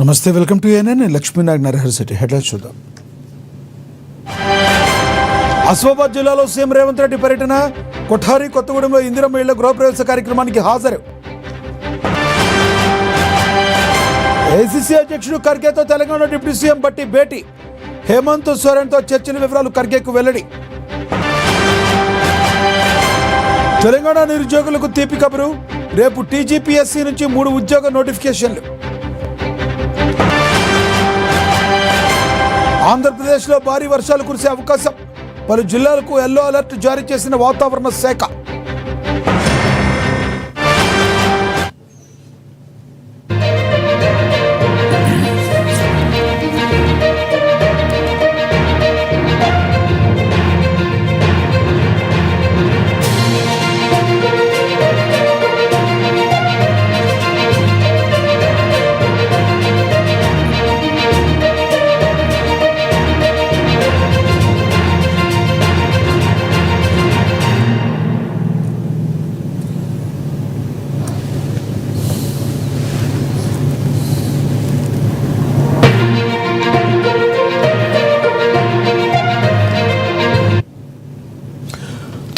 నమస్తే, welcome to ANN. Lakshminarayana Naraharisetti. Headlines చూద్దాం. ఆసిఫాబాద్ జిల్లాలో సీఎం రేవంత్ రెడ్డి పర్యటన. కొఠారి కొత్తగూడెంలో ఇందిరమ్మ ఇళ్ల గృహప్రవేశ కార్యక్రమానికి హాజరు. ఏఐసీసీ అధ్యక్షుడు ఖర్గేతో తెలంగాణ డిప్యూటీ సీఎం బట్టి భేటీ. హేమంత్ సోరెన్తో చర్చల వివరాలు ఖర్గేకు వెల్లడి. తెలంగాణ నిరుద్యోగులకు తీపి కబురు. రేపు టీజీపీఎస్సీ నుంచి 3 ఉద్యోగ నోటిఫికేషన్లు. ఆంధ్రప్రదేశ్లో భారీ వర్షాలు కురిసే అవకాశం. పలు జిల్లాలకు ఎల్లో అలర్ట్ జారీ చేసిన వాతావరణ శాఖ.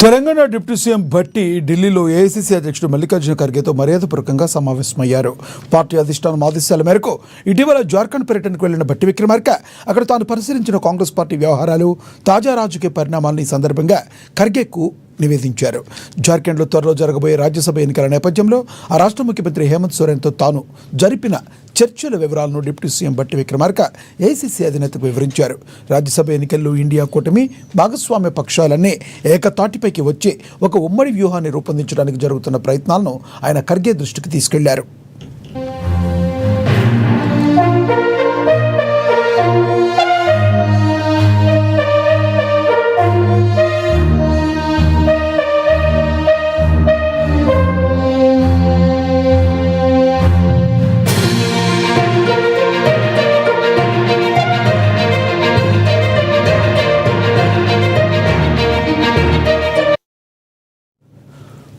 తెలంగాణ డిప్యూటీ సీఎం భట్టి ఢిల్లీలో ఏఐసీసీ అధ్యక్షుడు మల్లికార్జున ఖర్గేతో మర్యాదపూర్వకంగా సమావేశమయ్యారు. పార్టీ అధిష్టానం ఆదేశాల మేరకు ఇటీవల జార్ఖండ్ పర్యటనకు వెళ్లిన భట్టి విక్రమార్క అక్కడ తాను పరిశీలించిన కాంగ్రెస్ పార్టీ వ్యవహారాలు, తాజా రాజకీయ పరిణామాలను ఈ సందర్భంగా ఖర్గేకు నివేదించారు. జార్ఖండ్లో త్వరలో జరగబోయే రాజ్యసభ ఎన్నికల నేపథ్యంలో ఆ రాష్ట్ర ముఖ్యమంత్రి హేమంత్ సోరెన్తో తాను జరిపిన చర్చల వివరాలను deputy CM Bhatti Vikramarka AICC అధినేతకు వివరించారు. రాజ్యసభ ఎన్నికల్లో ఇండియా కూటమి భాగస్వామ్య పక్షాలన్నీ ఏకతాటిపైకి వచ్చి ఒక ఉమ్మడి వ్యూహాన్ని రూపొందించడానికి జరుగుతున్న ప్రయత్నాలను ఆయన ఖర్గే దృష్టికి తీసుకెళ్లారు.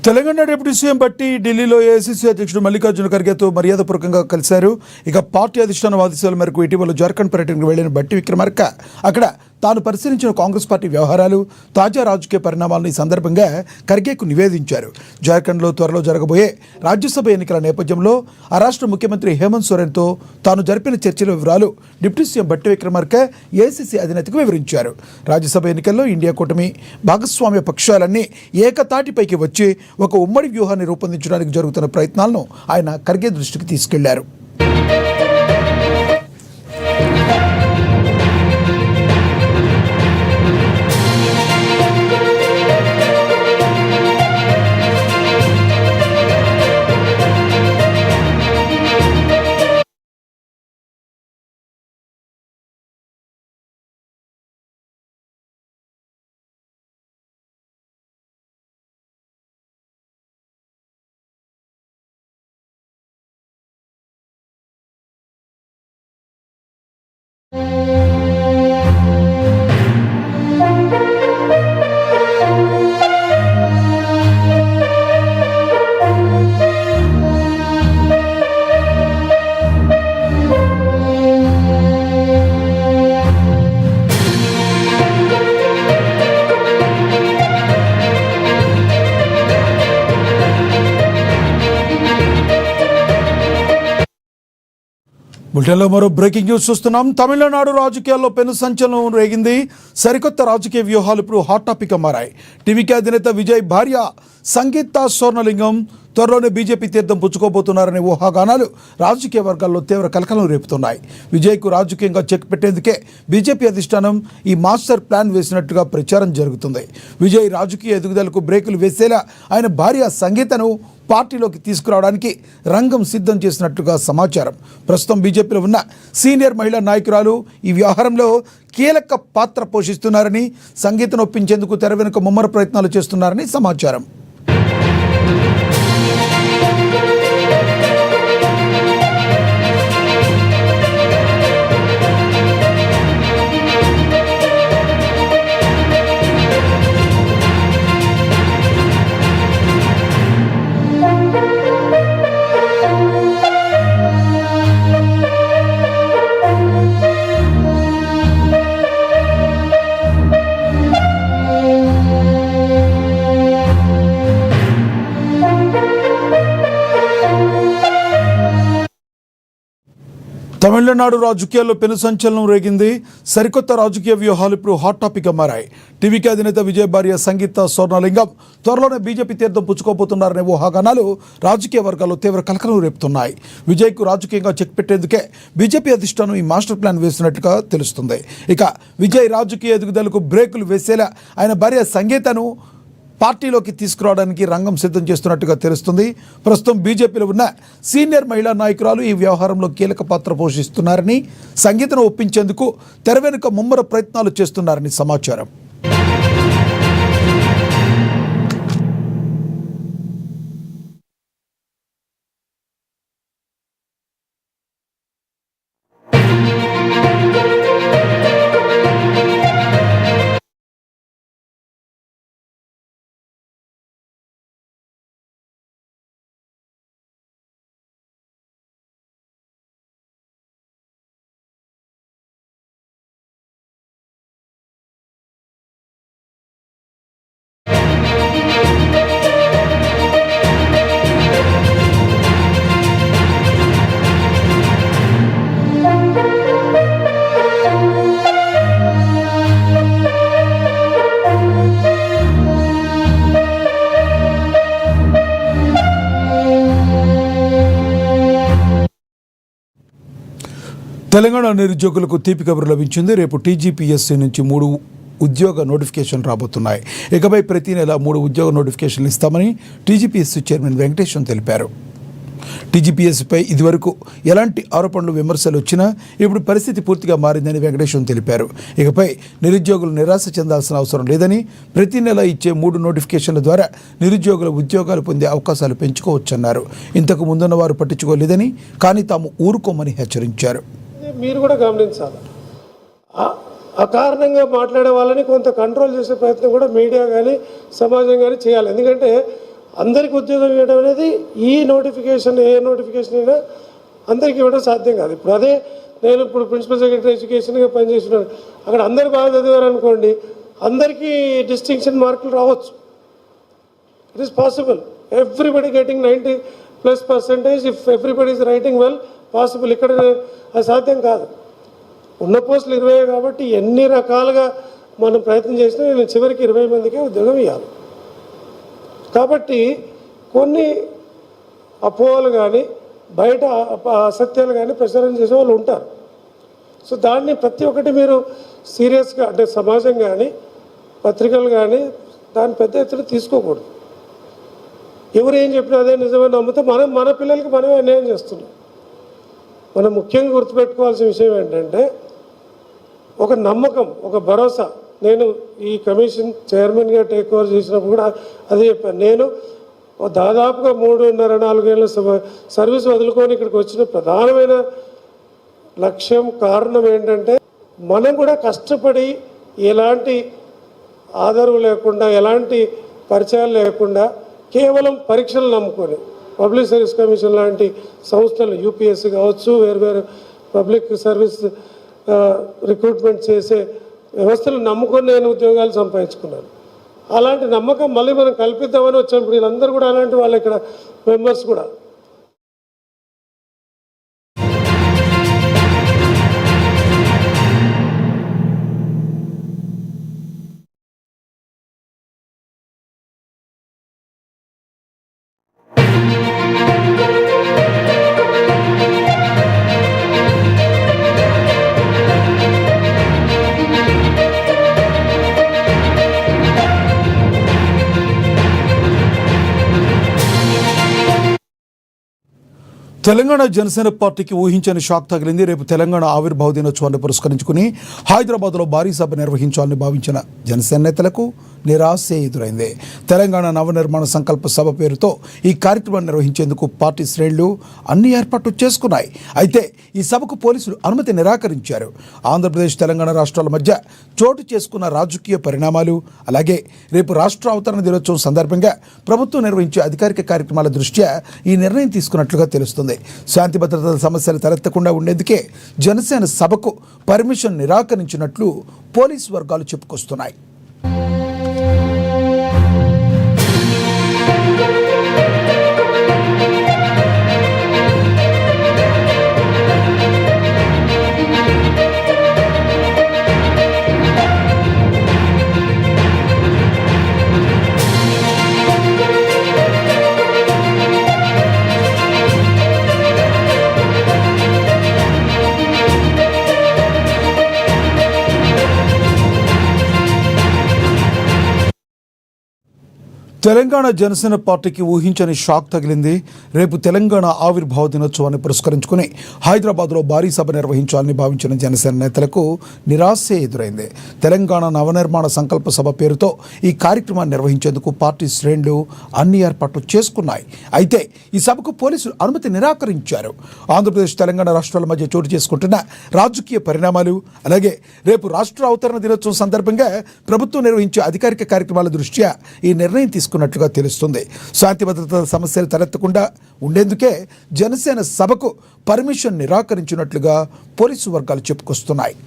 తెలంగాణ డిప్యూటీ సీఎం బట్టి ఢిల్లీలో ఏఐసీసీ అధ్యక్షుడు మల్లికార్జున ఖర్గేతో మర్యాదపూర్వకంగా కలిశారు. ఇక పార్టీ అధిష్టానం ఆదేశాల మేరకు ఇటీవల జార్ఖండ్ పర్యటనకు వెళ్లిన బట్టి విక్రమార్క అక్కడ తాను పరిశీలించిన కాంగ్రెస్ పార్టీ వ్యవహారాలు, తాజా రాజకీయ పరిణామాలను ఈ సందర్భంగా ఖర్గేకు నివేదించారు. జార్ఖండ్లో త్వరలో జరగబోయే రాజ్యసభ ఎన్నికల నేపథ్యంలో ఆ రాష్ట్ర ముఖ్యమంత్రి హేమంత్ సోరెన్తో తాను జరిపిన చర్చల వివరాలు డిప్యూటీ సీఎం బట్టి విక్రమార్క ఏఐసీసీ అధినేతకు వివరించారు. రాజ్యసభ ఎన్నికల్లో ఇండియా కూటమి భాగస్వామ్య పక్షాలన్నీ ఏకతాటిపైకి వచ్చి ఒక ఉమ్మడి వ్యూహాన్ని రూపొందించడానికి జరుగుతున్న ప్రయత్నాలను ఆయన ఖర్గే దృష్టికి తీసుకెళ్లారు. బులెటిన్లో మరో బ్రేకింగ్ న్యూస్ చూస్తున్నాం. తమిళనాడు రాజకీయాల్లో పెను సంచలనం రేగింది. సరికొత్త రాజకీయ వ్యూహాలు ఇప్పుడు హాట్ టాపిక్గా మారాయి. టీవీకే అధినేత విజయ్ భార్య సంగీత స్వర్ణలింగం త్వరలోనే బీజేపీ తీర్థం పుచ్చుకోబోతున్నారనే ఊహాగానాలు రాజకీయ వర్గాల్లో తీవ్ర కలకలం రేపుతున్నాయి. విజయ్కు రాజకీయంగా చెక్ పెట్టేందుకే బీజేపీ అధిష్టానం ఈ మాస్టర్ ప్లాన్ వేసినట్టుగా ప్రచారం జరుగుతుంది. విజయ్ రాజకీయ ఎదుగుదలకు బ్రేకులు వేసేలా ఆయన భార్య సంగీతను పార్టీలోకి తీసుకురావడానికి రంగం సిద్ధం చేసినట్టుగా సమాచారం. ప్రస్తుతం బీజేపీలో ఉన్న సీనియర్ మహిళా నాయకురాలు ఈ వ్యవహారంలో కీలక పాత్ర పోషిస్తున్నారని, సంగీతను ఒప్పించేందుకు తెర వెనుక ముమ్మర ప్రయత్నాలు చేస్తున్నారని సమాచారం. తమిళనాడు రాజకీయాల్లో పెను సంచలనం రేగింది. సరికొత్త రాజకీయ వ్యూహాలు ఇప్పుడు హాట్ టాపిక్గా మారాయి. టీవీకి అధినేత విజయ్ భార్య సంగీత స్వర్ణలింగం త్వరలోనే బీజేపీ తీర్థం పుచ్చుకోబోతున్నారనే ఊహాగానాలు రాజకీయ వర్గాల్లో తీవ్ర కలకలం రేపుతున్నాయి. విజయ్కు రాజకీయంగా చెక్ పెట్టేందుకే బీజేపీ అధిష్టానం ఈ మాస్టర్ ప్లాన్ వేసినట్టుగా తెలుస్తుంది. ఇక విజయ్ రాజకీయ ఎదుగుదలకు బ్రేకులు వేసేలా ఆయన భార్య సంగీతను పార్టీలోకి తీసుకురావడానికి రంగం సిద్ధం చేస్తున్నట్టుగా తెలుస్తుంది. ప్రస్తుతం బీజేపీలో ఉన్న సీనియర్ మహిళా నాయకురాలు ఈ వ్యవహారంలో కీలక పాత్ర పోషిస్తున్నారని, సంగీతను ఒప్పించేందుకు తెర వెనుక ముమ్మర ప్రయత్నాలు చేస్తున్నారని సమాచారం. తెలంగాణ నిరుద్యోగులకు తీపి కబురు లభించింది. రేపు టీజీపీఎస్సీ నుంచి 3 ఉద్యోగ నోటిఫికేషన్లు రాబోతున్నాయి. ఇకపై ప్రతి నెల 3 ఉద్యోగ నోటిఫికేషన్లు ఇస్తామని టీజీపీఎస్సీ చైర్మన్ వెంకటేశం తెలిపారు. టీజీపీఎస్సీపై ఇదివరకు ఎలాంటి ఆరోపణలు విమర్శలు వచ్చినా ఇప్పుడు పరిస్థితి పూర్తిగా మారిందని వెంకటేశం తెలిపారు. ఇకపై నిరుద్యోగులు నిరాశ చెందాల్సిన అవసరం లేదని, ప్రతి నెల ఇచ్చే 3 నోటిఫికేషన్ల ద్వారా నిరుద్యోగుల ఉద్యోగాలు పొందే అవకాశాలు పెంచుకోవచ్చన్నారు. ఇంతకు ముందున్న వారు పట్టించుకోలేదని, కానీ తాము ఊరుకోమని హెచ్చరించారు. మీరు కూడా గమనించాలి. అకారణంగా మాట్లాడే వాళ్ళని కొంత కంట్రోల్ చేసే ప్రయత్నం కూడా మీడియా కానీ సమాజం కానీ చేయాలి. ఎందుకంటే అందరికీ ఉద్యోగం ఇవ్వడం అనేది ఈ నోటిఫికేషన్ ఏ నోటిఫికేషన్ అయినా అందరికీ ఇవ్వడం సాధ్యం కాదు. ఇప్పుడు అదే నేను ఇప్పుడు ప్రిన్సిపల్ సెక్రటరీ ఎడ్యుకేషన్గా పనిచేస్తున్నాను. అక్కడ అందరు బాగా చదివారు అనుకోండి, అందరికీ డిస్టింక్షన్ మార్కులు రావచ్చు. It is possible. Everybody getting 90+% if everybody is writing well possible. ఇక్కడ అది సాధ్యం కాదు. ఉన్న పోస్టులు 20 కాబట్టి ఎన్ని రకాలుగా మనం ప్రయత్నం చేసినా నేను చివరికి 20 మందికే ఉద్యోగం ఇవ్వాలి. కాబట్టి కొన్ని అపోహలు కానీ బయట అసత్యాలు కానీ ప్రచారం చేసే వాళ్ళు ఉంటారు. సో దాన్ని ప్రతి ఒక్కటి మీరు సీరియస్గా, అంటే సమాజం కానీ పత్రికలు కానీ దాన్ని పెద్ద ఎత్తున తీసుకోకూడదు. ఎవరు ఏం చెప్పినా అదే నిజమని నమ్మితే మన పిల్లలకి మనమే అన్యాయం చేస్తున్నాం. మనం ముఖ్యంగా గుర్తుపెట్టుకోవాల్సిన విషయం ఏంటంటే ఒక నమ్మకం, ఒక భరోసా. నేను ఈ కమిషన్ చైర్మన్గా టేక్ ఓవర్ చేసినప్పుడు కూడా అదే చెప్పాను. నేను దాదాపుగా 3.5-4 ఏళ్ళ సర్వీస్ వదులుకొని ఇక్కడికి వచ్చిన ప్రధానమైన లక్ష్యం, కారణం ఏంటంటే మనం కూడా కష్టపడి ఎలాంటి ఆదరవు లేకుండా, ఎలాంటి పరిచయాలు లేకుండా కేవలం పరీక్షలు నమ్ముకొని పబ్లిక్ సర్వీస్ కమిషన్ లాంటి సంస్థలు, యూపీఎస్సీ కావచ్చు, వేరు పబ్లిక్ సర్వీస్ రిక్రూట్మెంట్ చేసే వ్యవస్థలు నమ్ముకొని నేను ఉద్యోగాలు సంపాదించుకున్నాను. అలాంటి నమ్మకం మళ్ళీ మనం కల్పిద్దామని వచ్చినప్పుడు వీళ్ళందరూ కూడా అలాంటి వాళ్ళు ఇక్కడ మెంబర్స్ కూడా. తెలంగాణ జనసేన పార్టీకి ఊహించని షాక్ తగిలింది. రేపు తెలంగాణ ఆవిర్భావ దినోత్సవాన్ని పురస్కరించుకుని హైదరాబాద్లో భారీ సభ నిర్వహించాలని భావించిన జనసేన నేతలకు నిరాశ ఎదురైంది. తెలంగాణ నవనిర్మాణ సంకల్ప సభ పేరుతో ఈ కార్యక్రమాన్ని నిర్వహించేందుకు పార్టీ శ్రేణులు అన్ని ఏర్పాట్లు చేసుకున్నాయి. అయితే ఈ సభకు పోలీసులు అనుమతి నిరాకరించారు. ఆంధ్రప్రదేశ్, తెలంగాణ రాష్ట్రాల మధ్య చోటు చేసుకున్న రాజకీయ పరిణామాలు, అలాగే రేపు రాష్ట్ర అవతరణ దినోత్సవం సందర్భంగా ప్రభుత్వం నిర్వహించే అధికారిక కార్యక్రమాల దృష్ట్యా ఈ నిర్ణయం తీసుకున్నట్లుగా తెలుస్తుంది. శాంతి భద్రతల సమస్యలు తలెత్తకుండా ఉండేందుకే జనసేన సభకు పర్మిషన్ నిరాకరించినట్లు పోలీసు వర్గాలు చెప్పుకొస్తున్నాయి. తెలంగాణ జనసేన పార్టీకి ఊహించని షాక్ తగిలింది. రేపు తెలంగాణ ఆవిర్భావ దినోత్సవాన్ని పురస్కరించుకుని హైదరాబాద్లో భారీ సభ నిర్వహించాలని భావించిన జనసేన నేతలకు నిరాశే ఎదురైంది. తెలంగాణ నవనిర్మాణ సంకల్ప సభ పేరుతో ఈ కార్యక్రమాన్ని నిర్వహించేందుకు పార్టీ శ్రేణులు అన్ని ఏర్పాట్లు చేసుకున్నాయి. అయితే ఈ సభకు పోలీసులు అనుమతి నిరాకరించారు. ఆంధ్రప్రదేశ్ తెలంగాణ రాష్ట్రాల మధ్య చోటు చేసుకుంటున్న రాజకీయ పరిణామాలు, అలాగే రేపు రాష్ట్ర అవతరణ దినోత్సవం సందర్భంగా ప్రభుత్వం నిర్వహించే అధికారిక కార్యక్రమాల దృష్ట్యా ఈ నిర్ణయం తీసుకున్నట్లుగా తెలుస్తుంది. శాంతి భద్రతా సమస్యలు తలెత్తకుండా ఉండేందుకే జనసేన సభకు పర్మిషన్ నిరాకరించినట్లుగా పోలీసు వర్గాలు చెప్పుకొస్తున్నాయి.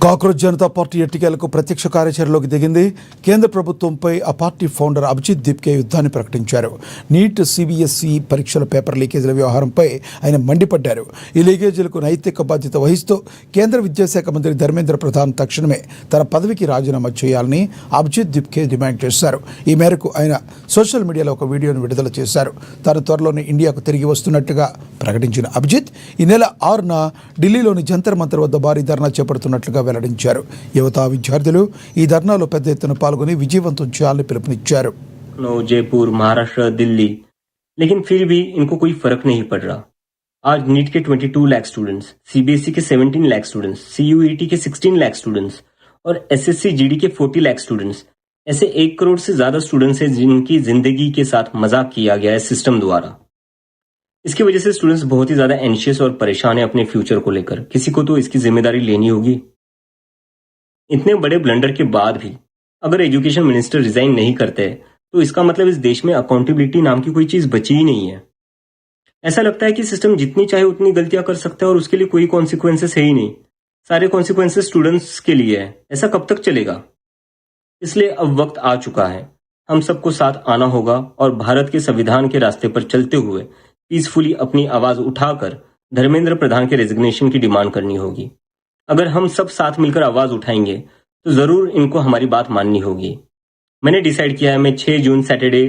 కాక్రోచ్ జనతా పార్టీ ఎట్టికేలకు ప్రత్యక్ష కార్యాచరణలోకి దిగింది. కేంద్ర ప్రభుత్వంపై ఆ పార్టీ ఫౌండర్ అభిజిత్ దీప్కే యుద్ధాన్ని ప్రకటించారు. నీట్, సిబిఎస్ఈ పరీక్షల పేపర్ లీకేజీల వ్యవహారంపై ఆయన మండిపడ్డారు. ఈ లీకేజీలకు నైతిక బాధ్యత వహిస్తూ కేంద్ర విద్యాశాఖ మంత్రి ధర్మేంద్ర ప్రధాన్ తక్షణమే తన పదవికి రాజీనామా చేయాలని అభిజిత్ దీప్కే డిమాండ్ చేశారు. ఈ మేరకు ఆయన సోషల్ మీడియాలో ఒక వీడియోను విడుదల చేశారు. తాను త్వరలోనే ఇండియాకు తిరిగి వస్తున్నట్టుగా ప్రకటించిన అభిజిత్ ఈ నెల 6న ఢిల్లీలోని జంతర్ మంతర్ వద్ద భారీ ధర్నా చేపడుతున్నట్లుగా వెల్లడించారు. యువత విద్యార్థులు ఈ ధర్నాలో పెద్ద ఎత్తున పాల్గొని విజయవంతం చేయాలని పిలుపునిచ్చారు. जयपुर, महाराष्ट्र, दिल्ली, लेकिन फिर भी इनको कोई फर्क नहीं पड़ रहा। आज नीट के 22 लाख स्टूडेंट्स, सीबीएसई के 17 लाख स्टूडेंट्स, सीयूईटी के 16 लाख स्टूडेंट्स और एसएससी जीडी के 40 लाख स्टूडेंट्स, ऐसे 1 करोड़ से ज्यादा स्टूडेंट्स हैं जिनकी जिंदगी के साथ मजाक किया गया है सिस्टम द्वारा। इसकी वजह से स्टूडेंट्स बहुत ही ज्यादा एंशियस और परेशान है अपने फ्यूचर को लेकर। किसी को तो इसकी जिम्मेदारी लेनी होगी। इतने बड़े ब्लंडर के बाद भी अगर एजुकेशन मिनिस्टर रिजाइन नहीं करते तो इसका मतलब इस देश में अकाउंटेबिलिटी नाम की कोई चीज बची ही नहीं है। ऐसा लगता है कि सिस्टम जितनी चाहे उतनी गलतियां कर सकता है और उसके लिए कोई कॉन्सिक्वेंसेस है ही नहीं। सारे कॉन्सिक्वेंसेस स्टूडेंट्स के लिए है। ऐसा कब तक चलेगा? इसलिए अब वक्त आ चुका है। हम सबको साथ आना होगा और भारत के संविधान के रास्ते पर चलते हुए पीसफुली अपनी आवाज उठाकर धर्मेंद्र प्रधान के रेजिग्नेशन की डिमांड करनी होगी। अगर हम सब साथ मिलकर आवाज उठाएंगे तो जरूर इनको हमारी बात माननी होगी। मैंने डिसाइड किया है मैं 6 जून सैटरडे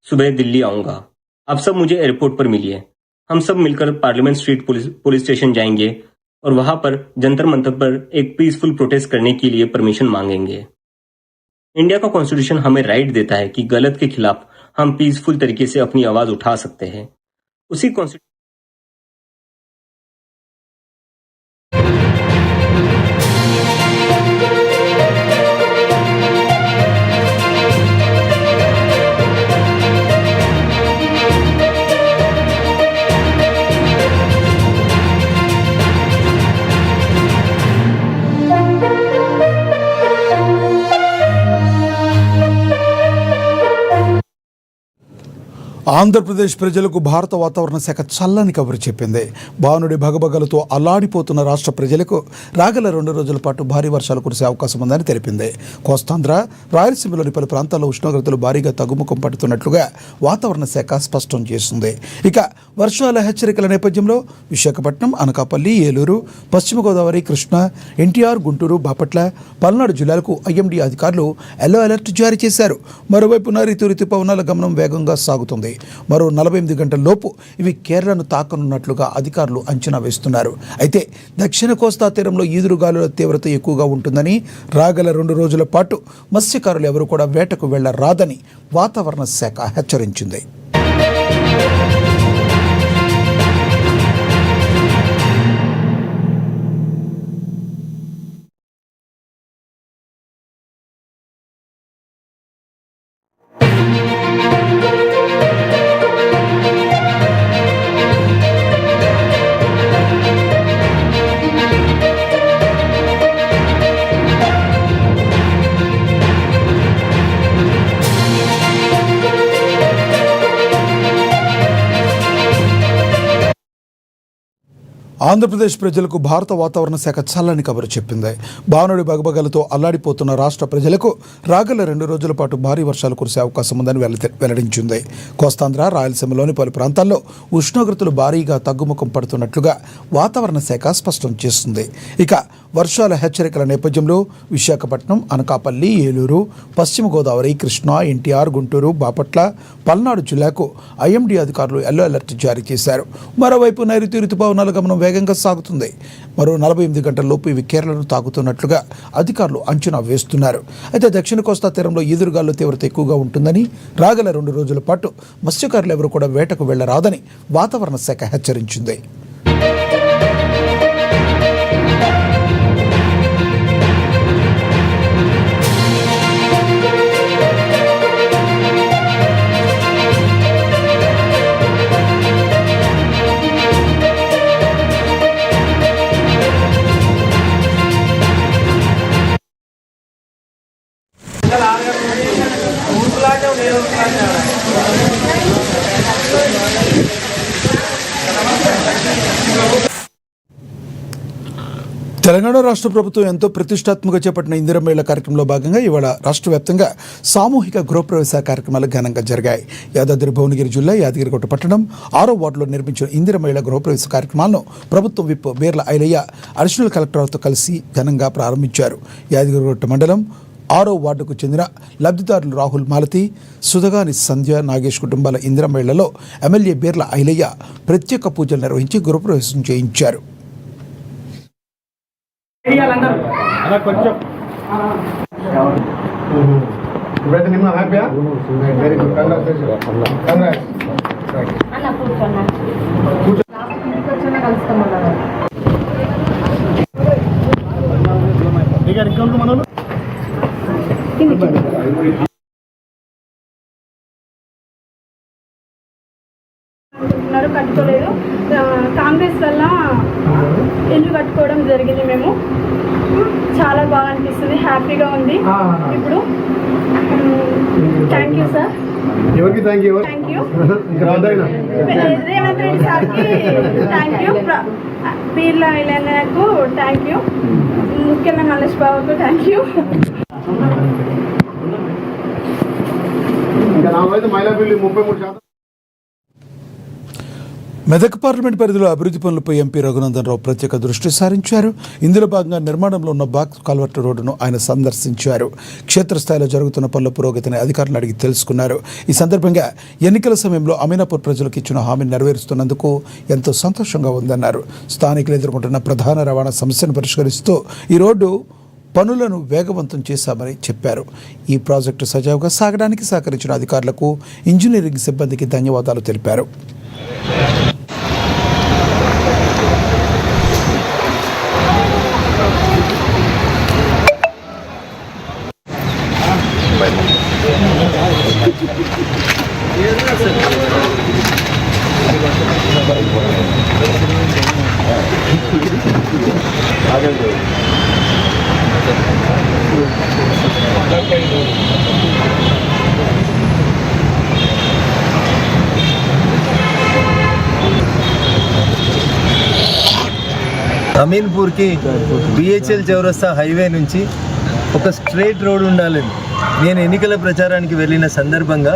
सुबह दिल्ली आऊंगा। आप सब मुझे एयरपोर्ट पर मिलिए। हम सब मिलकर पार्लियामेंट स्ट्रीट पुलिस स्टेशन जाएंगे और वहां पर जंतर मंतर पर एक पीसफुल प्रोटेस्ट करने के लिए परमिशन मांगेंगे। इंडिया का कॉन्स्टिट्यूशन हमें राइट देता है कि गलत के खिलाफ हम पीसफुल तरीके से अपनी आवाज उठा सकते हैं। उसी कॉन्स्टिट्यूशन ఆంధ్రప్రదేశ్ ప్రజలకు భారత వాతావరణ శాఖ చల్లని కబురు చెప్పింది. భానుడి భగభగలతో అల్లాడిపోతున్న రాష్ట్ర ప్రజలకు రాగల 2 రోజుల పాటు భారీ వర్షాలు కురిసే అవకాశం ఉందని తెలిపింది. కోస్తాంధ్ర, రాయలసీమలోని పలు ప్రాంతాల్లో ఉష్ణోగ్రతలు భారీగా తగ్గుముఖం పడుతున్నట్లుగా వాతావరణ శాఖ స్పష్టం చేసింది. ఇక వర్షాల హెచ్చరికల నేపథ్యంలో విశాఖపట్నం, అనకాపల్లి, ఏలూరు, పశ్చిమ గోదావరి, కృష్ణా, ఎన్టీఆర్, గుంటూరు, బాపట్ల, పల్నాడు జిల్లాలకు ఐఎండీ అధికారులు ఎల్లో అలర్ట్ జారీ చేశారు. మరోవైపు నైరుతి రుతుపవనాల గమనం వేగంగా సాగుతుంది. మరో 48 గంటల లోపు ఇవి కేరళను తాకనున్నట్లుగా అధికారులు అంచనా వేస్తున్నారు. అయితే దక్షిణ కోస్తా తీరంలో ఈదురుగాలుల తీవ్రత ఎక్కువగా ఉంటుందని, రాగల 2 రోజుల పాటు మత్స్యకారులు ఎవరు కూడా వేటకు వెళ్లరాదని వాతావరణ శాఖ హెచ్చరించింది. ఆంధ్రప్రదేశ్ ప్రజలకు భారత వాతావరణ శాఖ చల్లని కబురు చెప్పింది. బానుడి బగబగలతో అల్లాడిపోతున్న రాష్ట్ర ప్రజలకు రాగల 2 రోజుల పాటు భారీ వర్షాలు కురిసే అవకాశం ఉందని వెల్లడించింది. కోస్తాంధ్ర, రాయలసీమలోని పలు ప్రాంతాల్లో ఉష్ణోగ్రతలు భారీగా తగ్గుముఖం పడుతున్నట్లుగా వాతావరణ శాఖ స్పష్టం చేస్తుంది. ఇక వర్షాల హెచ్చరికల నేపథ్యంలో విశాఖపట్నం, అనకాపల్లి, ఏలూరు, పశ్చిమ గోదావరి, కృష్ణా, ఎన్టీఆర్, గుంటూరు, బాపట్ల, పల్నాడు జిల్లాకు ఐఎండీ అధికారులు ఎల్లో అలర్ట్ జారీ చేశారు. మరోవైపు నైరుతి రుతుపవనాల గమనం వేగంగా సాగుతుంది. మరో 48 గంటల్లోపు ఇవి కేరళను తాకుతున్నట్లుగా అధికారులు అంచనా వేస్తున్నారు. అయితే దక్షిణ కోస్తా తీరంలో ఈదురుగాలు తీవ్రత ఎక్కువగా ఉంటుందని, రాగల 2 రోజుల పాటు మత్స్యకారులు ఎవరు కూడా వేటకు వెళ్లరాదని వాతావరణ శాఖ హెచ్చరించింది. తెలంగాణ రాష్ట్ర ప్రభుత్వం ఎంతో ప్రతిష్టాత్మకంగా చేపట్టిన ఇందిరమ్మ ఇళ్ల కార్యక్రమంలో భాగంగా ఇవాళ రాష్ట్ర వ్యాప్తంగా సామూహిక గృహప్రవేశ కార్యక్రమాలు ఘనంగా జరిగాయి. యాదాద్రి భువనగిరి జిల్లా యాదగిరిగుట్ట పట్టణం 6వ వార్డులో నిర్మించిన ఇందిరమ్మ ఇళ్ల గృహప్రవేశ కార్యక్రమాలను ప్రభుత్వం విప్ బీర్ల ఐలయ్య అడిషనల్ కలెక్టర్తో కలిసి ఘనంగా ప్రారంభించారు. యాదగిరిగుట్ట మండలం 6వ వార్డుకు చెందిన లబ్ధిదారులు రాహుల్ మాలతి, సుధగాని సంధ్య, నాగేష్ కుటుంబాల ఇందిరమ్మ ఇళ్లలో ఎమ్మెల్యే బీర్ల ఐలయ్య ప్రత్యేక పూజలు నిర్వహించి గృహప్రవేశం చేయించారు. ఇప్పుడైతే నిమ్మ హ్యాపీయా? Very good, కట్టుకోలేదు. కాంగ్రెస్ వల్ల ఇల్లు కట్టుకోవడం జరిగింది. మేము చాలా బాగా అనిపిస్తుంది, హ్యాపీగా ఉంది. ఇప్పుడు థ్యాంక్ యూ సార్. ఎవరికి thank you? Thank you Revanth Reddy సార్కి థ్యాంక్ యూ, బీర్ల ఐలయ్యకు థ్యాంక్ యూ, ముఖ్యంగా మల్లేష్ బాబుకు థ్యాంక్ యూ. ఇంకా నాకైతే మహిళా బిల్లు 33%. మెదక్ పార్లమెంట్ పరిధిలో అభివృద్ధి పనులపై ఎంపీ రఘునందన్ రావు ప్రత్యేక దృష్టి సారించారు. ఇందులో భాగంగా నిర్మాణంలో ఉన్న బాక్స్ కల్వర్ట్ రోడ్డును ఆయన సందర్శించారు. క్షేత్రస్థాయిలో జరుగుతున్న పనుల పురోగతిని అధికారులను అడిగి తెలుసుకున్నారు. ఈ సందర్భంగా ఎన్నికల సమయంలో అమీనాపూర్ ప్రజలకు ఇచ్చిన హామీని నెరవేరుస్తున్నందుకు ఎంతో సంతోషంగా ఉందన్నారు. స్థానికులు ఎదుర్కొంటున్న ప్రధాన రవాణా సమస్యను పరిష్కరిస్తూ ఈ రోడ్డు పనులను వేగవంతం చేశామని చెప్పారు. ఈ ప్రాజెక్టు సజావుగా సాగడానికి సహకరించిన అధికారులకు, ఇంజనీరింగ్ సిబ్బందికి ధన్యవాదాలు తెలిపారు. అమీన్పూర్కి బిహెచ్ఎల్ చౌరస్తా హైవే నుంచి ఒక స్ట్రైట్ రోడ్ ఉండాలని నేను ఎన్నికల ప్రచారానికి వెళ్ళిన సందర్భంగా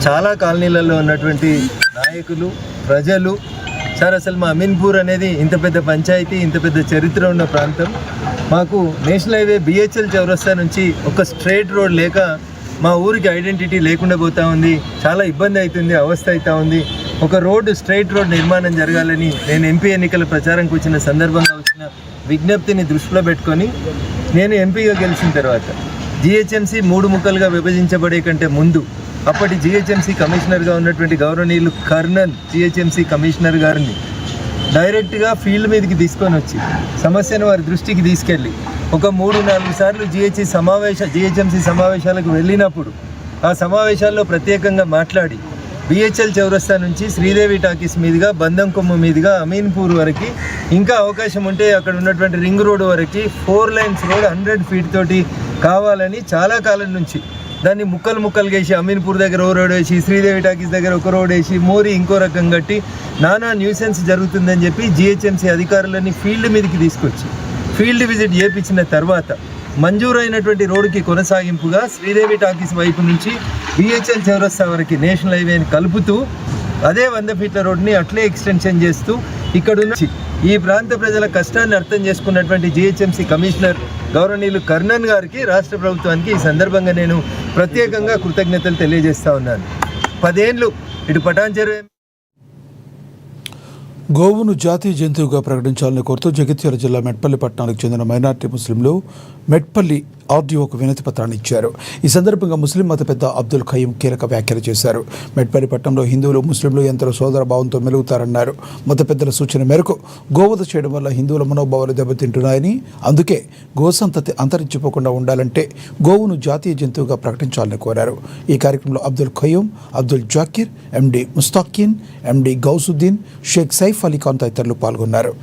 చాలా కాలనీలలో ఉన్నటువంటి నాయకులు, ప్రజలు, సార్ అసలు మా అమీన్పూర్ అనేది ఇంత పెద్ద పంచాయతీ, ఇంత పెద్ద చరిత్ర ఉన్న ప్రాంతం, మాకు నేషనల్ హైవే బిహెచ్ఎల్ చౌరస్తా నుంచి ఒక స్ట్రైట్ రోడ్ లేక మా ఊరికి ఐడెంటిటీ లేకుండా పోతూ ఉంది, చాలా ఇబ్బంది అవుతుంది, అవస్థ అవుతూ ఉంది. ఒక రోడ్డు, స్ట్రైట్ రోడ్ నిర్మాణం జరగాలని నేను ఎంపీ ఎన్నికల ప్రచారంకి వచ్చిన సందర్భంగా వచ్చిన విజ్ఞప్తిని దృష్టిలో పెట్టుకొని నేను ఎంపీగా గెలిచిన తర్వాత జిహెచ్ఎంసీ 3 ముక్కలుగా విభజించబడే కంటే ముందు అప్పటి జిహెచ్ఎంసీ కమిషనర్గా ఉన్నటువంటి గౌరవనీయులు కర్నల్ జిహెచ్ఎంసీ కమిషనర్ గారిని డైరెక్ట్గా ఫీల్డ్ మీదకి తీసుకొని వచ్చి సమస్యను వారి దృష్టికి తీసుకెళ్ళి ఒక 3-4 సార్లు జిహెచ్ఎంసీ సమావేశాలకు వెళ్ళినప్పుడు ఆ సమావేశాల్లో ప్రత్యేకంగా మాట్లాడి బిహెచ్ఎల్ చౌరస్తా నుంచి శ్రీదేవి టాకీస్ మీదుగా, బంధం కొమ్ము మీదుగా అమీన్పూర్ వరకు, ఇంకా అవకాశం ఉంటే అక్కడ ఉన్నటువంటి రింగ్ రోడ్ వరకు 4 లైన్స్ రోడ్ 100 ఫీట్ తోటి కావాలని చాలా కాలం నుంచి దాన్ని ముక్కలు ముక్కలు వేసి అమీన్పూర్ దగ్గర ఓ రోడ్ వేసి శ్రీదేవి టాకీస్ దగ్గర ఒక రోడ్ వేసి మోరీ ఇంకో రకం కట్టి నానా న్యూసెన్స్ జరుగుతుందని చెప్పి జిహెచ్ఎంసీ అధికారులని ఫీల్డ్ మీదకి తీసుకొచ్చి ఫీల్డ్ విజిట్ చేయించిన తర్వాత మంజూరైనటువంటి రోడ్డుకి కొనసాగింపుగా శ్రీదేవి టాకీస్ వైపు నుంచి బిహెచ్ఎల్ చౌరస్తా వరకు నేషనల్ హైవేని కలుపుతూ అదే 100 ఫీట్ల రోడ్ని అట్లే ఎక్స్టెన్షన్ చేస్తూ ఇక్కడున్న ఈ ప్రాంత ప్రజల కష్టాన్ని అర్థం చేసుకున్నటువంటి జిహెచ్ఎంసీ కమిషనర్ గౌరవనీయులు కర్ణన్ గారికి, రాష్ట్ర ప్రభుత్వానికి ఈ సందర్భంగా నేను ప్రత్యేకంగా కృతజ్ఞతలు తెలియజేస్తా ఉన్నాను. 10 ఏళ్ళు ఇటు పటాన్చెరు గోవును జాతీయ జంతువుగా ప్రకటించాలని కోరుతూ జగిత్యాల జిల్లా మెట్పల్లి పట్టణానికి చెందిన మైనార్టీ ముస్లింలు మెట్పల్లి ఆర్డీఓకు వినతి పత్రాన్ని ఇచ్చారు. ఈ సందర్భంగా ముస్లిం మత పెద్ద అబ్దుల్ ఖయీం కీలక వ్యాఖ్యలు చేశారు. మెట్పల్లి పట్టణంలో హిందువులు ముస్లింలు ఎంతో సోదర భావంతో మెలుగుతారన్నారు. మత పెద్దల సూచన మేరకు గోవధ చేయడం వల్ల హిందువుల మనోభావాలు దెబ్బతింటున్నాయని, అందుకే గోసంతతి అంతరించిపోకుండా ఉండాలంటే గోవును జాతీయ జంతువుగా ప్రకటించాలని కోరారు. ఈ కార్యక్రమంలో అబ్దుల్ ఖయీం, అబ్దుల్ జాకిర్, ఎండి ముస్తాకిన్, ఎండి గౌసుద్దీన్, షేక్ సైఫ్ అలీ ఖాన్ తదితరులు పాల్గొన్నారు.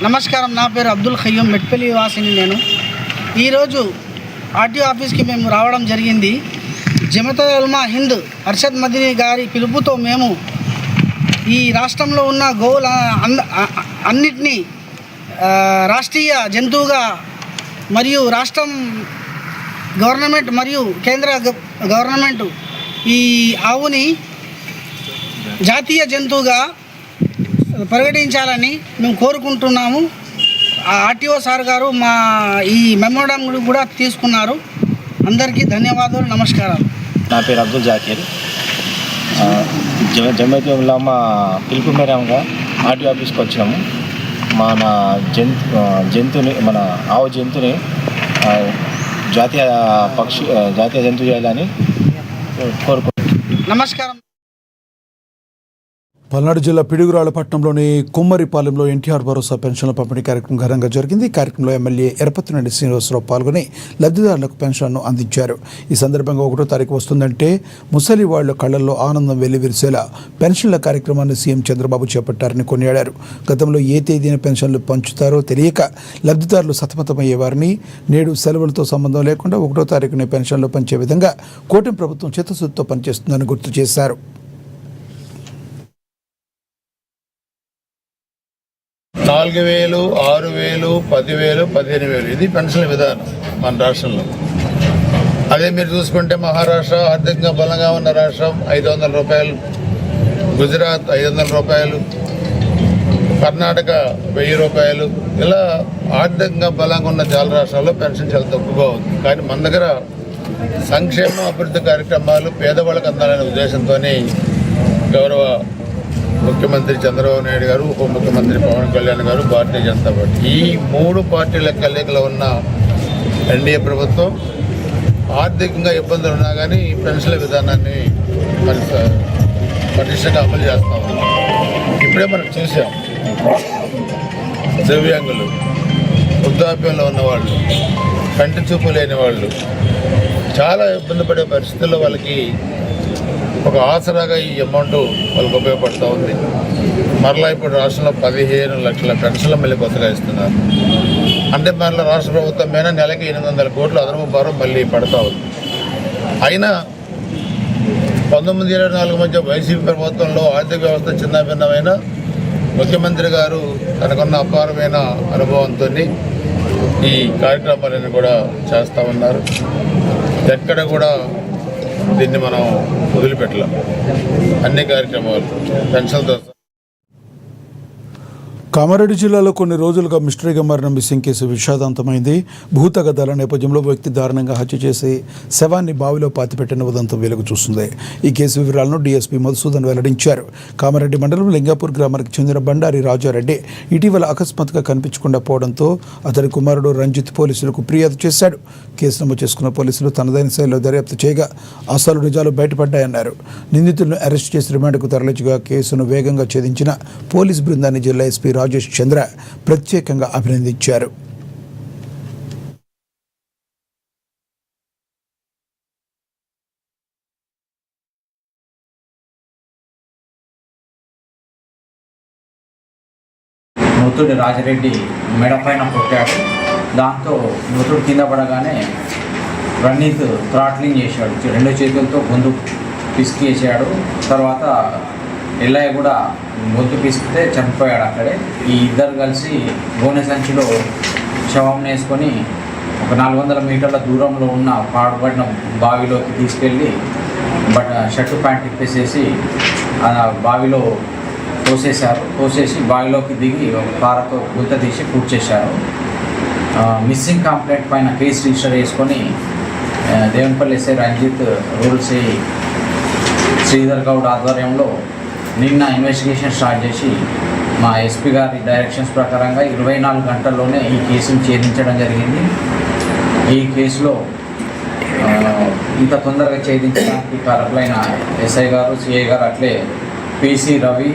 నమస్కారం, నా పేరు అబ్దుల్ ఖయ్యూం, మెట్పల్లి వాసిని. నేను ఈరోజు ఆర్టీఓ ఆఫీస్కి మేము రావడం జరిగింది. జమతల్ ఉలమా హింద్ అర్షద్ మదీని గారి పిలుపుతో మేము ఈ రాష్ట్రంలో ఉన్న గోవుల అన్నిటినీ రాష్ట్రీయ జంతువుగా మరియు రాష్ట్రం గవర్నమెంట్ మరియు కేంద్ర గవర్నమెంట్ ఈ ఆవుని జాతీయ జంతువుగా ప్రకటించాలని మేము కోరుకుంటున్నాము. ఆర్టీఓ సార్ గారు మా ఈ మెమోరాండం కూడా తీసుకున్నారు. అందరికీ ధన్యవాదాలు, నమస్కారాలు. నా పేరు అబ్దుల్ జాకిర్. జమయత్ ఉలమా పిలుపు మేరంగా ఆర్టీఓ ఆఫీస్కి వచ్చినాము. మన మన ఆవు జంతుని జాతీయ జంతువు చేయాలని కోరుకుంటున్నాను. నమస్కారం. పల్నాడు జిల్లా పిడుగురాళ్ల పట్టణంలోని కుమ్మరిపాలెంలో ఎన్టీఆర్ భరోసా పెన్షన్ల పంపిణీ కార్యక్రమం ఘనంగా జరిగింది. ఈ కార్యక్రమంలో ఎమ్మెల్యే ఎరపతిరెడ్డి శ్రీనివాసరావు పాల్గొని లబ్ధిదారులకు పెన్షన్ను అందించారు. ఈ సందర్భంగా 1వ తారీఖు వస్తుందంటే ముసలి వాళ్ల కళ్లల్లో ఆనందం వెల్లివిరిసేలా పెన్షన్ల కార్యక్రమాన్ని సీఎం చంద్రబాబు చేపట్టారని కొనియాడారు. గతంలో ఏ తేదీన పెన్షన్లు పంచుతారో తెలియక లబ్ధిదారులు సతమతమయ్యేవారని, నేడు సెలవులతో సంబంధం లేకుండా 1వ తారీఖునే పెన్షన్లు పంచే విధంగా కూటమి ప్రభుత్వం చిత్తశుద్ధితో పనిచేస్తుందని గుర్తు చేశారు. 4,000, 6,000, 10,000, 15,000 ఇది పెన్షన్ విధానం మన రాష్ట్రంలో. అదే మీరు చూసుకుంటే మహారాష్ట్ర ఆర్థికంగా బలంగా ఉన్న రాష్ట్రం 500 రూపాయలు, గుజరాత్ 500 రూపాయలు, కర్ణాటక 1000 రూపాయలు, ఇలా ఆర్థికంగా బలంగా ఉన్న చాలా రాష్ట్రాల్లో పెన్షన్ చాలా తక్కువగా ఉంది. కానీ మన దగ్గర సంక్షేమ అభివృద్ధి కార్యక్రమాలు పేదవాళ్ళకి అందాలనే ఉద్దేశంతో గౌరవ ముఖ్యమంత్రి చంద్రబాబు నాయుడు గారు, ఉప ముఖ్యమంత్రి పవన్ కళ్యాణ్ గారు, భారతీయ జనతా పార్టీ, ఈ 3 పార్టీల కలయికలో ఉన్న ఎన్డీఏ ప్రభుత్వం ఆర్థికంగా ఇబ్బందులు ఉన్నా కానీ ఈ పెన్షన్ల విధానాన్ని పటిష్టంగా అమలు చేస్తూ ఉన్నాం. ఇప్పుడే మనం చూసాం, దివ్యాంగులు, వృద్ధాప్యంలో ఉన్నవాళ్ళు, కంటి చూపు లేని వాళ్ళు చాలా ఇబ్బంది పడే పరిస్థితుల్లో వాళ్ళకి ఒక ఆసరాగా ఈ అమౌంట్ వాళ్ళకి ఉపయోగపడుతూ ఉంది. మరలా ఇప్పుడు రాష్ట్రంలో 15 లక్షల పెన్షన్లు మళ్ళీ కొత్తగా ఇస్తున్నారు. అంటే మరలా రాష్ట్ర ప్రభుత్వం మీద నెలకి 800 కోట్లు అదనపు భారం మళ్ళీ పడుతూ ఉంది. అయినా 1924 మధ్య వైసీపీ ప్రభుత్వంలో ఆర్థిక వ్యవస్థ చిన్నభిన్నమైన ముఖ్యమంత్రి గారు తనకున్న అపారమైన అనుభవంతో ఈ కార్యక్రమాలను కూడా చేస్తూ ఉన్నారు. ఎక్కడ కూడా దీన్ని మనం వదిలిపెట్టలేం. అన్ని కార్యక్రమాలు పెన్షన్తో. కామారెడ్డి జిల్లాలో కొన్ని రోజులుగా మిస్టరీగా మారిన మిస్సింగ్ కేసు విషాదాంతమైంది. భూతగదాల నేపథ్యంలో వ్యక్తి దారుణంగా హత్య చేసి శవాన్ని బావిలో పాతిపెట్టిన ఉదంతం వెలుగు చూస్తుంది. ఈ కేసు వివరాలను డీఎస్పీ మధుసూదన్ వెల్లడించారు. కామారెడ్డి మండలం లింగాపూర్ గ్రామానికి చెందిన బండారి రాజారెడ్డి ఇటీవల అకస్మాత్తుగా కనిపించకుండా పోవడంతో అతని కుమారుడు రంజిత్ పోలీసులకు ఫిర్యాదు చేశాడు. కేసు నమోదు చేసుకున్న పోలీసులు తనదైన శైలిలో దర్యాప్తు చేయగా అసలు నిజాలు బయటపడ్డాయన్నారు. నిందితులను అరెస్ట్ చేసి రిమాండ్కు తరలించగా కేసును వేగంగా ఛేదించిన పోలీస్ బృందాన్ని జిల్లా ఎస్పీ రాజేష్ చంద్ర ప్రత్యేకంగా అభినందించారు. మృతుడి రాజిరెడ్డి మెడ పైన కొట్టాడు. దాంతో మృతుడు కింద పడగానే రణీత్ థ్రాట్లింగ్ చేశాడు, 2 చేతులతో గొంతు పిసికేసాడు. తర్వాత ఎల్లయ్య కూడా గొంతు పిసికితే చనిపోయాడు అక్కడే. ఈ ఇద్దరు కలిసి గోనె సంచిలో శవం వేసుకొని ఒక 400 మీటర్ల దూరంలో ఉన్న పాడుపడిన బావిలోకి తీసుకెళ్ళి షర్టు ప్యాంట్ ఇప్పేసేసి ఆ బావిలో తోసేసి బావిలోకి దిగి ఒక పారతో గుంత తీసి పూడ్చేశారు. మిస్సింగ్ కంప్లైంట్ పైన కేసు రిజిస్టర్ చేసుకొని దేవునిపల్లి ఎస్ఐ రంజిత్, రూల్స్ శ్రీధర్ గౌడ్ ఆధ్వర్యంలో నిన్న ఇన్వెస్టిగేషన్ స్టార్ట్ చేసి మా ఎస్పీ గారి డైరెక్షన్స్ ప్రకారంగా 24 గంటల్లోనే ఈ కేసును ఛేదించడం జరిగింది. ఈ కేసులో ఇంత తొందరగా ఛేదించడానికి కారకులైన ఎస్ఐ గారు, సిఐ గారు, అట్లే పిసి రవి,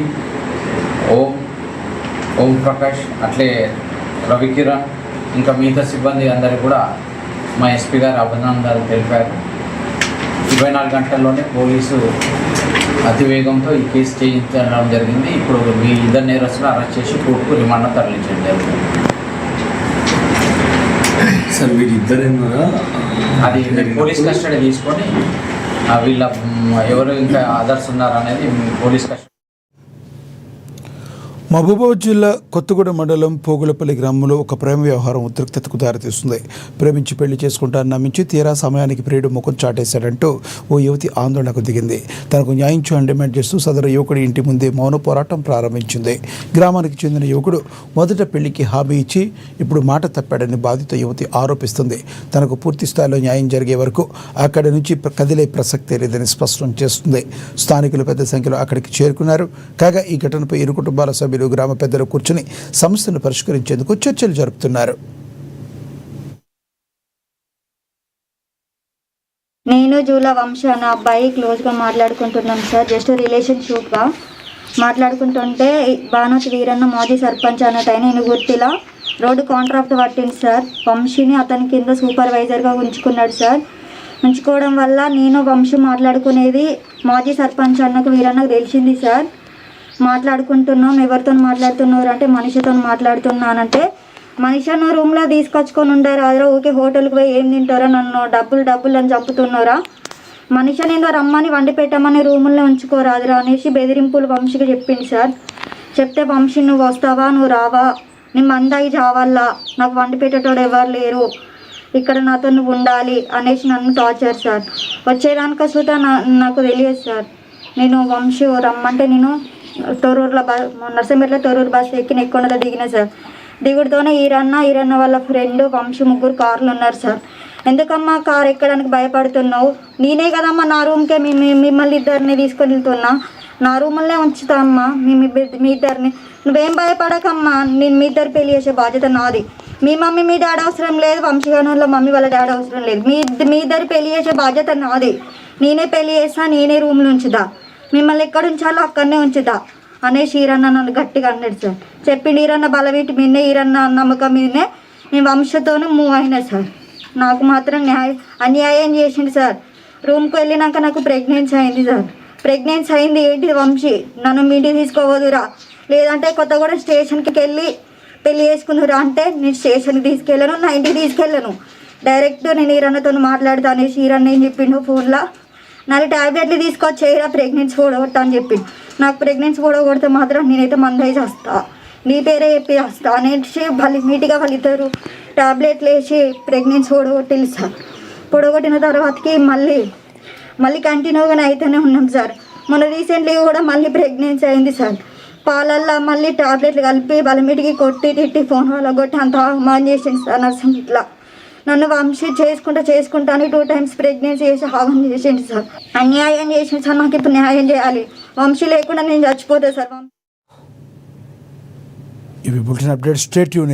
ఓం ప్రకాష్, అట్లే రవికిరణ్, ఇంకా మిగతా సిబ్బంది అందరికీ కూడా మా ఎస్పీ గారు అభినందనలు తెలిపారు. 24 గంటల్లోనే పోలీసు అతివేగంతో ఈ కేసు చేయించడం జరిగింది. ఇప్పుడు మీ ఇద్దరు నేరస్తులను అరెస్ట్ చేసి కోర్టుకు రిమాండ్ తరలించడం జరిగింది. సార్ వీరిద్దరేనా అది పోలీస్ కస్టడీ తీసుకొని వీళ్ళ ఎవరు ఇంకా అదర్స్ ఉన్నారనేది పోలీస్ కస్టడీ. మహబూబాబాద్ జిల్లా కొత్తగూడెం మండలం పోగులపల్లి గ్రామంలో ఒక ప్రేమ వ్యవహారం ఉద్రిక్తతకు దారితీస్తుంది. ప్రేమించి పెళ్లి చేసుకుంటానని నమ్మించి తీరా సమయానికి ప్రియుడు ముఖం చాటేశాడంటూ ఓ యువతి ఆందోళనకు దిగింది. తనకు న్యాయం చేయాలని డిమాండ్ చేస్తూ సదరు యువకుడి ఇంటి ముందే మౌన పోరాటం ప్రారంభించింది. గ్రామానికి చెందిన యువకుడు మొదట పెళ్లికి హామీ ఇచ్చి ఇప్పుడు మాట తప్పాడని బాధిత యువతి ఆరోపిస్తుంది. తనకు పూర్తి స్థాయిలో న్యాయం జరిగే వరకు అక్కడి నుంచి కదిలే ప్రసక్తే లేదని స్పష్టం చేస్తుంది. స్థానికులు పెద్ద సంఖ్యలో అక్కడికి చేరుకున్నారు. కాగా ఈ ఘటనపై ఇరు కుటుంబాల సభ్యులు, గ్రామ పెద్దలు కూర్చుని సమస్యను పరిష్కరించేందుకు చర్చలు జరుపుతున్నారు. నేను జూలా వంశ అన్న అబ్బాయి క్లోజ్గా మాట్లాడుకుంటున్నాం సార్. జస్ట్ రిలేషన్షిప్గా మాట్లాడుకుంటుంటే బానోత్ వీరన్న మాజీ సర్పంచ్ అన్నట్టు నేను గుర్తిలా రోడ్డు కాంట్రాక్ట్ పట్టింది సార్. వంశీని అతని కింద సూపర్వైజర్గా ఉంచుకున్నాడు సార్. ఉంచుకోవడం వల్ల నేను వంశీ మాట్లాడుకునేది మాజీ సర్పంచ్ అన్నకు వీరన్నకు తెలిసింది సార్. మాట్లాడుకుంటున్నాం, ఎవరితో మాట్లాడుతున్నారు అంటే మనిషితో మాట్లాడుతున్నానంటే, మనిషి నువ్వు రూమ్లో తీసుకొచ్చుకొని ఉండారు అదరా, ఊకే హోటల్కి పోయి ఏం తింటారో, నన్ను డబ్బులు అని చంపుతున్నారా, మనిషి నేను రమ్మని వండి పెట్టమని రూముల్లో ఉంచుకోరాదురా అనేసి బెదిరింపులు వంశీకి చెప్పింది సార్. చెప్తే వంశీ నువ్వు వస్తావా, నువ్వు రావా, నేను మందాయి చావాలా, నాకు వండి పెట్టేటోడు ఎవరు లేరు, ఇక్కడ నాతో నువ్వు ఉండాలి అనేసి నన్ను టార్చర్ సార్. వచ్చేదానిక సుత నాకు తెలియదు సార్. నేను వంశీ రమ్మంటే నేను తొర్రూరులో నర్సంపేటలో తొర్రూరు బస్సు ఎక్కిన ఎక్కువ దిగిన సార్. దిగుడుతోనే ఈరన్న వాళ్ళ ఫ్రెండ్ వంశీ ముగ్గురు కార్లు ఉన్నారు సార్. ఎందుకమ్మా కారు ఎక్కడానికి భయపడుతున్నావు, నేనే కదమ్మా నా రూమ్కే మిమ్మల్ని ఇద్దరిని తీసుకొని వెళ్తున్నా, నా రూములనే ఉంచుతా అమ్మా మీ ఇద్దరిని, నువ్వేం భయపడకమ్మా, నేను మీ ఇద్దరు పెళ్లి చేసే బాధ్యత నాది. మీ మమ్మీ మీ డాడీ అవసరం లేదు, వంశీగానంలో మమ్మీ వాళ్ళ డాడీ అవసరం లేదు, మీ ఇద్దరు పెళ్లి చేసే బాధ్యత నాది. నేనే పెళ్లి చేస్తా, నేనే రూమ్లో ఉంచుదా, మిమ్మల్ని ఎక్కడ ఉంచాలో అక్కడనే ఉంచుదా అనేసి ఈరన్న నన్ను గట్టిగా అన్నాడు సార్. చెప్పిండు ఈరన్న బలవీటి మీదనే, ఈరన్న నమ్మకం మీదనే నేను వంశతోనే మూవ్ అయినా సార్. నాకు మాత్రం అన్యాయం చేసిండు సార్. రూమ్కి వెళ్ళినాక నాకు ప్రెగ్నెన్సీ అయింది సార్. ప్రెగ్నెన్సీ అయింది ఏంటి వంశీ, నన్ను మీ ఇంటికి తీసుకోవద్దురా, లేదంటే కొత్తగూడెం స్టేషన్కి వెళ్ళి పెళ్లి చేసుకుందురా అంటే నేను స్టేషన్కి తీసుకెళ్ళను, నా ఇంటికి తీసుకెళ్ళను, డైరెక్ట్ నేను ఈరన్నతో మాట్లాడుతా అనేసి ఈరన్న ఏం చెప్పిండు ఫోన్లో, 4 ట్యాబ్లెట్లు తీసుకొచ్చేయరా ప్రెగ్నెన్సీ కూడగొట్టా అని చెప్పిండు. నాకు ప్రెగ్నెన్సీ కూడగొడితే మాత్రం నేనైతే మందై చేస్తా, నీ పేరే చెప్పి వస్తా అనేసి నీట్గా వాళ్ళిద్దరు ట్యాబ్లెట్లు వేసి ప్రెగ్నెన్సీ కూడగొట్టిల్లు సార్. కూడగొట్టిన తర్వాతకి మళ్ళీ కంటిన్యూగానే అయితేనే ఉన్నాం సార్. మొన్న రీసెంట్లీ కూడా మళ్ళీ ప్రెగ్నెన్సీ అయింది సార్. పాలల్లో మళ్ళీ ట్యాబ్లెట్లు కలిపి బలమిటికి కొట్టి తిట్టి ఫోన్ వల్ల కొట్టి అంత అవమానం చేసింది సార్. నర్సింగ్ ఇట్లా నన్ను వంశీ చేసుకుంటా అని 2 times ప్రెగ్నెన్సీ చేసి హావం చేసింది సార్. అన్యాయం చేసింది సార్. నాకు ఇప్పుడు న్యాయం చేయాలి, వంశీ లేకుండా నేను చచ్చిపోతా సార్. ఇవి బులెటిన్ అప్డేట్, స్టే ట్యూన్.